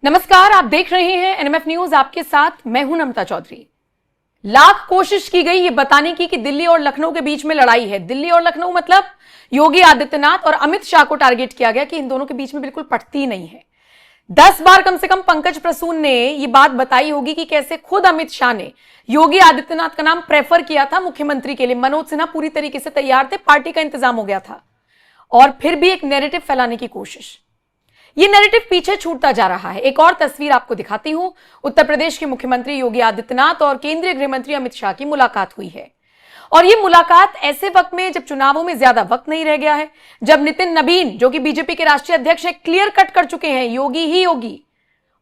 नमस्कार, आप देख रहे हैं एनएमएफ न्यूज। आपके साथ मैं हूं नम्रता चौधरी। लाख कोशिश की गई ये बताने की कि दिल्ली और लखनऊ के बीच में लड़ाई है। दिल्ली और लखनऊ मतलब योगी आदित्यनाथ और अमित शाह को टारगेट किया गया कि इन दोनों के बीच में बिल्कुल पटती नहीं है। 10 बार कम से कम पंकज प्रसून ने ये बात बताई होगी कि कैसे खुद अमित शाह ने योगी आदित्यनाथ का नाम प्रेफर किया था मुख्यमंत्री के लिए। मनोज सिन्हा पूरी तरीके से तैयार थे, पार्टी का इंतजाम हो गया था, और फिर भी एक नैरेटिव फैलाने की कोशिश। ये नैरेटिव पीछे छूटता जा रहा है। एक और तस्वीर आपको दिखाती हूं। उत्तर प्रदेश के मुख्यमंत्री योगी आदित्यनाथ और केंद्रीय गृह मंत्री अमित शाह की मुलाकात हुई है, और ये मुलाकात ऐसे वक्त में जब चुनावों में ज्यादा वक्त नहीं रह गया है, जब नितिन नबीन जो कि बीजेपी के राष्ट्रीय अध्यक्ष है क्लियर कट कर चुके हैं योगी ही योगी,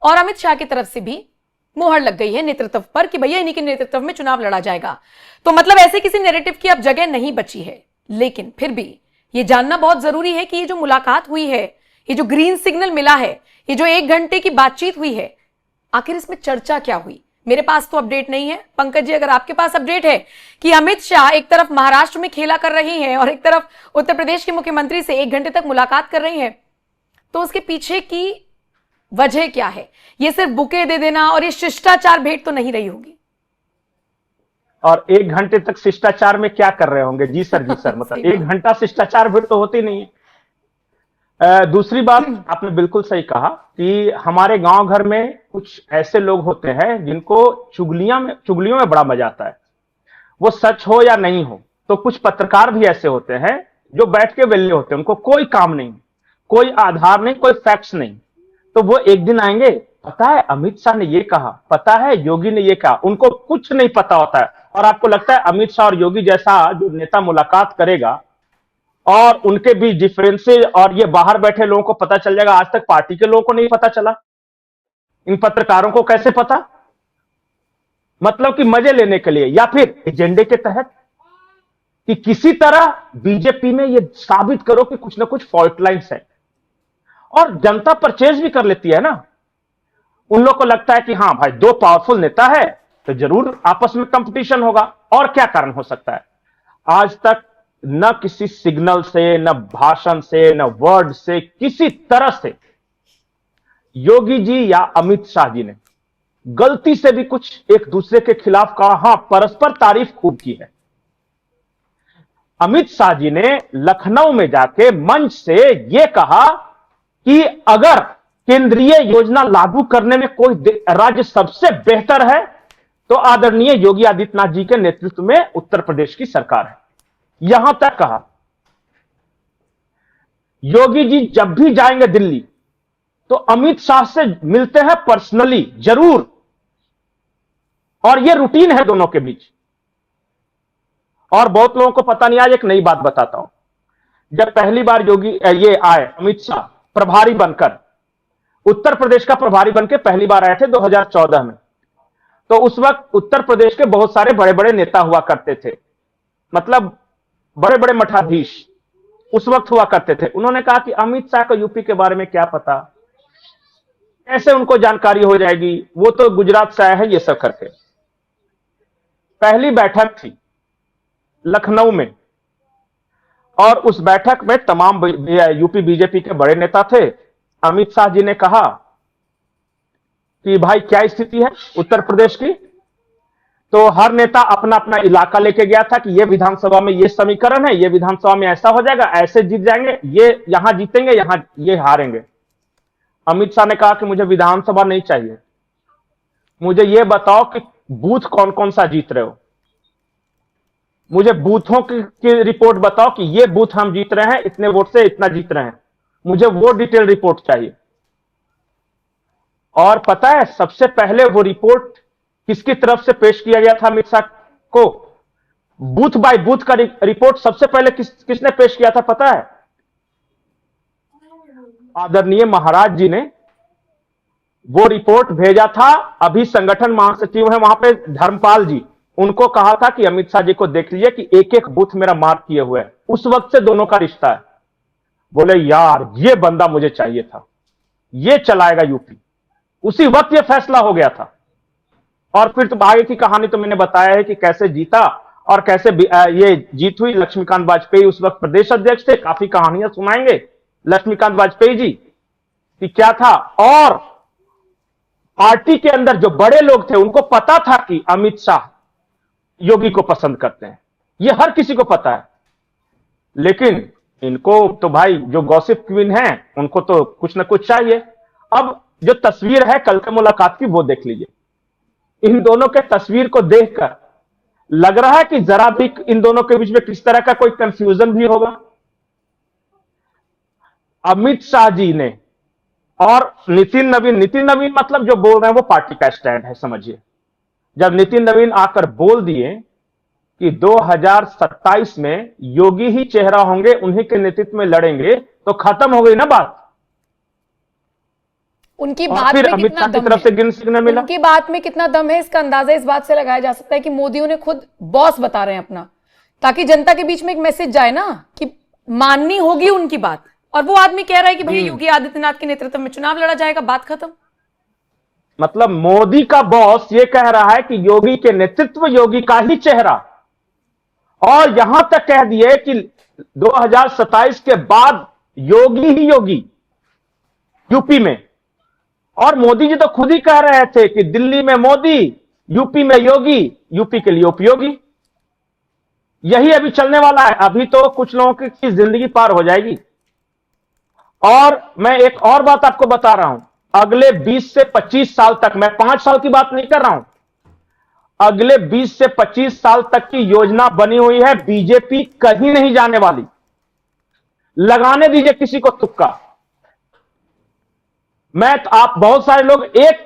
और अमित शाह की तरफ से भी मोहर लग गई है नेतृत्व पर कि भैया इन्हीं के नेतृत्व में चुनाव लड़ा जाएगा। तो मतलब ऐसे किसी नैरेटिव की अब जगह नहीं बची है। लेकिन फिर भी ये जानना बहुत जरूरी है कि ये जो मुलाकात हुई है, ये जो ग्रीन सिग्नल मिला है, ये जो 1 घंटे की बातचीत हुई है, आखिर इसमें चर्चा क्या हुई। मेरे पास तो अपडेट नहीं है। पंकज जी, अगर आपके पास अपडेट है कि अमित शाह एक तरफ महाराष्ट्र में खेला कर रही हैं और एक तरफ उत्तर प्रदेश के मुख्यमंत्री से 1 घंटे तक मुलाकात कर रही हैं, तो उसके पीछे की वजह क्या है? ये सिर्फ बुके दे देना और ये शिष्टाचार भेंट तो नहीं रही होगी। और 1 घंटे तक शिष्टाचार में क्या कर रहे होंगे? जी सर मतलब 1 घंटा शिष्टाचार भेंट तो होती नहीं है। दूसरी बात, आपने बिल्कुल सही कहा कि हमारे गांव घर में कुछ ऐसे लोग होते हैं जिनको चुगलियों में बड़ा मजा आता है, वो सच हो या नहीं हो। तो कुछ पत्रकार भी ऐसे होते हैं जो बैठ के वेल्ले होते हैं, उनको कोई काम नहीं, कोई आधार नहीं, कोई फैक्ट्स नहीं। तो वो एक दिन आएंगे, पता है अमित शाह ने ये कहा, पता है योगी ने ये कहा, उनको कुछ नहीं पता होता है। और आपको लगता है अमित शाह और योगी जैसा जो नेता मुलाकात करेगा और उनके बीच डिफरेंसेस और ये बाहर बैठे लोगों को पता चल जाएगा? आज तक पार्टी के लोगों को नहीं पता चला, इन पत्रकारों को कैसे पता? मतलब कि मजे लेने के लिए या फिर एजेंडे के तहत कि किसी तरह बीजेपी में ये साबित करो कि कुछ ना कुछ फॉल्ट लाइन्स है। और जनता परचेज भी कर लेती है ना। उन लोग को लगता है कि हाँ भाई, 2 पावरफुल नेता है तो जरूर आपस में कंपटीशन होगा। और क्या कारण हो सकता है? आज तक न किसी सिग्नल से, न भाषण से, न वर्ड से, किसी तरह से योगी जी या अमित शाह जी ने गलती से भी कुछ एक दूसरे के खिलाफ कहा। हां, परस्पर तारीफ खूब की है। अमित शाह जी ने लखनऊ में जाके मंच से यह कहा कि अगर केंद्रीय योजना लागू करने में कोई राज्य सबसे बेहतर है तो आदरणीय योगी आदित्यनाथ जी के नेतृत्व में उत्तर प्रदेश की सरकार है। यहां तक कहा। योगी जी जब भी जाएंगे दिल्ली तो अमित शाह से मिलते हैं पर्सनली जरूर, और यह रूटीन है दोनों के बीच। और बहुत लोगों को पता नहीं। आज एक नई बात बताता हूं। जब पहली बार योगी ये आए अमित शाह प्रभारी बनकर, उत्तर प्रदेश का प्रभारी बनकर पहली बार आए थे 2014 में, तो उस वक्त उत्तर प्रदेश के बहुत सारे बड़े बड़े नेता हुआ करते थे, मतलब बड़े बड़े मठाधीश उस वक्त हुआ करते थे। उन्होंने कहा कि अमित शाह को यूपी के बारे में क्या पता, कैसे उनको जानकारी हो जाएगी, वो तो गुजरात से आए हैं, ये सब करके। पहली बैठक थी लखनऊ में, और उस बैठक में तमाम यूपी बीजेपी के बड़े नेता थे। अमित शाह जी ने कहा कि भाई क्या स्थिति है उत्तर प्रदेश की। तो हर नेता अपना अपना इलाका लेके गया था कि ये विधानसभा में ये समीकरण है, ये विधानसभा में ऐसा हो जाएगा, ऐसे जीत जाएंगे, ये यहां जीतेंगे, यहां ये हारेंगे। अमित शाह ने कहा कि मुझे विधानसभा नहीं चाहिए, मुझे ये बताओ कि बूथ कौन कौन सा जीत रहे हो, मुझे बूथों की रिपोर्ट बताओ कि ये बूथ हम जीत रहे हैं, इतने वोट से इतना जीत रहे हैं, मुझे वो डिटेल रिपोर्ट चाहिए। और पता है सबसे पहले वो रिपोर्ट किसकी तरफ से पेश किया गया था अमित शाह को? बूथ बाय बूथ का रिपोर्ट सबसे पहले किसने पेश किया था पता है? आदरणीय महाराज जी ने वो रिपोर्ट भेजा था। अभी संगठन महासचिव है वहां पे धर्मपाल जी, उनको कहा था कि अमित शाह जी को देख लीजिए कि एक एक बूथ मेरा मार्क किए हुए है। उस वक्त से दोनों का रिश्ता है। बोले यार ये बंदा मुझे चाहिए था, ये चलाएगा यूपी। उसी वक्त ये फैसला हो गया था। और फिर तो आगे की कहानी तो मैंने बताया है कि कैसे जीता और कैसे ये जीत हुई। लक्ष्मीकांत वाजपेयी उस वक्त प्रदेश अध्यक्ष थे, काफी कहानियां सुनाएंगे लक्ष्मीकांत वाजपेयी जी कि क्या था। और पार्टी के अंदर जो बड़े लोग थे उनको पता था कि अमित शाह योगी को पसंद करते हैं, ये हर किसी को पता है। लेकिन इनको तो भाई जो गॉसिप क्वीन है उनको तो कुछ ना कुछ चाहिए। अब जो तस्वीर है कल के मुलाकात की वो देख लीजिए। इन दोनों के तस्वीर को देखकर लग रहा है कि जरा भी इन दोनों के बीच में किस तरह का कोई कंफ्यूजन भी होगा। अमित शाह जी ने और नितिन नवीन मतलब जो बोल रहे हैं वो पार्टी का स्टैंड है, समझिए। जब नितिन नवीन आकर बोल दिए कि 2027 में योगी ही चेहरा होंगे, उन्हीं के नेतृत्व में लड़ेंगे, तो खत्म हो गई ना बात। उनकी और बात फिर में अमित कितना शाह की दम तरफ है, से ग्रीन सिग्नल मिला। उनकी बात में कितना दम है इसका अंदाजा इस बात से लगाया जा सकता है कि मोदी उन्हें खुद बॉस बता रहे हैं अपना, ताकि जनता के बीच में एक मैसेज जाए ना कि माननी होगी उनकी बात। और वो आदमी कह रहा है कि भैया योगी आदित्यनाथ के नेतृत्व में चुनाव लड़ा जाएगा, बात खत्म। मतलब मोदी का बॉस ये कह रहा है कि योगी के नेतृत्व, योगी का ही चेहरा, और यहां तक कह दिए कि 2027 के बाद योगी ही योगी यूपी में। और मोदी जी तो खुद ही कह रहे थे कि दिल्ली में मोदी, यूपी में योगी, यूपी के लिए उपयोगी। यही अभी चलने वाला है। अभी तो कुछ लोगों की जिंदगी पार हो जाएगी। और मैं एक और बात आपको बता रहा हूं, अगले 20 से 25 साल तक, मैं 5 साल की बात नहीं कर रहा हूं, अगले 20 से 25 साल तक की योजना बनी हुई है। बीजेपी कहीं नहीं जाने वाली। लगाने दीजिए किसी को तुक्का। आप बहुत सारे लोग एक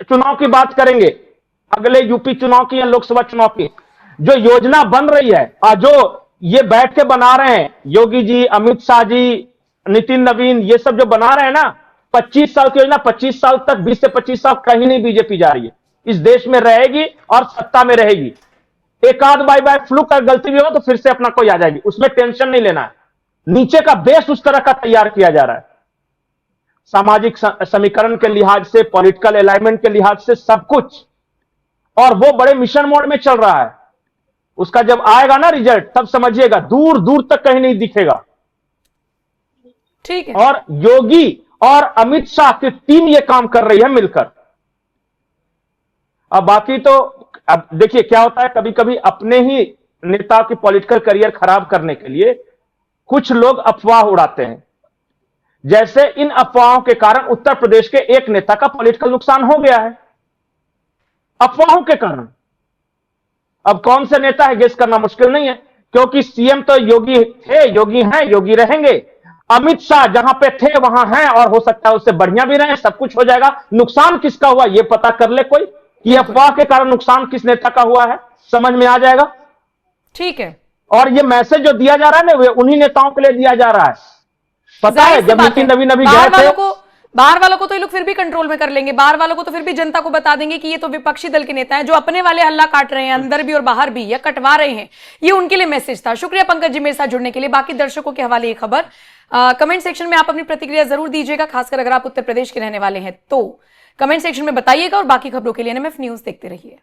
चुनाव की बात करेंगे, अगले यूपी चुनाव की या लोकसभा चुनाव की। जो योजना बन रही है और जो ये बैठ के बना रहे हैं योगी जी, अमित शाह जी, नितिन नवीन, ये सब जो बना रहे हैं ना, 25 साल की योजना, 25 साल तक, 20 से 25 साल कहीं नहीं बीजेपी जा रही है। इस देश में रहेगी और सत्ता में रहेगी। एक आध बाई फ्लूक का गलती भी होगा तो फिर से अपना कोई आ जाएगी, उसमें टेंशन नहीं लेना है। नीचे का बेस उस तरह का तैयार किया जा रहा है, सामाजिक समीकरण के लिहाज से, पॉलिटिकल अलाइनमेंट के लिहाज से, सब कुछ। और वो बड़े मिशन मोड में चल रहा है। उसका जब आएगा ना रिजल्ट, तब समझिएगा दूर दूर तक कहीं नहीं दिखेगा। ठीक है। और योगी और अमित शाह की टीम ये काम कर रही है मिलकर। अब बाकी तो अब देखिए क्या होता है, कभी कभी अपने ही नेता की पॉलिटिकल करियर खराब करने के लिए कुछ लोग अफवाह उड़ाते हैं। जैसे इन अफवाहों के कारण उत्तर प्रदेश के एक नेता का पॉलिटिकल नुकसान हो गया है, अफवाहों के कारण। अब कौन से नेता है गेस करना मुश्किल नहीं है, क्योंकि सीएम तो योगी थे, योगी हैं, योगी रहेंगे। अमित शाह जहां पे थे वहां हैं, और हो सकता है उससे बढ़िया भी रहे, सब कुछ हो जाएगा। नुकसान किसका हुआ ये पता कर ले कोई, कि अफवाह के कारण नुकसान किस नेता का हुआ है, समझ में आ जाएगा। ठीक है। और ये मैसेज जो दिया जा रहा है ना, वे उन्हीं नेताओं के लिए दिया जा रहा है। पता है जब नितिन नवीन अभी गए थे, बाहर वालों को तो ये लोग फिर भी कंट्रोल में कर लेंगे, बाहर वालों को तो फिर भी जनता को बता देंगे कि ये तो विपक्षी दल के नेता हैं जो अपने वाले हल्ला काट रहे हैं, अंदर भी और बाहर भी, या कटवा रहे हैं। ये उनके लिए मैसेज था। शुक्रिया पंकज जी मेरे साथ जुड़ने के लिए। बाकी दर्शकों के हवाले ये खबर कमेंट सेक्शन में आप अपनी प्रतिक्रिया जरूर दीजिएगा, खासकर अगर आप उत्तर प्रदेश के रहने वाले हैं तो कमेंट सेक्शन में बताइएगा। और बाकी खबरों के लिए एनएमएफ न्यूज देखते रहिए।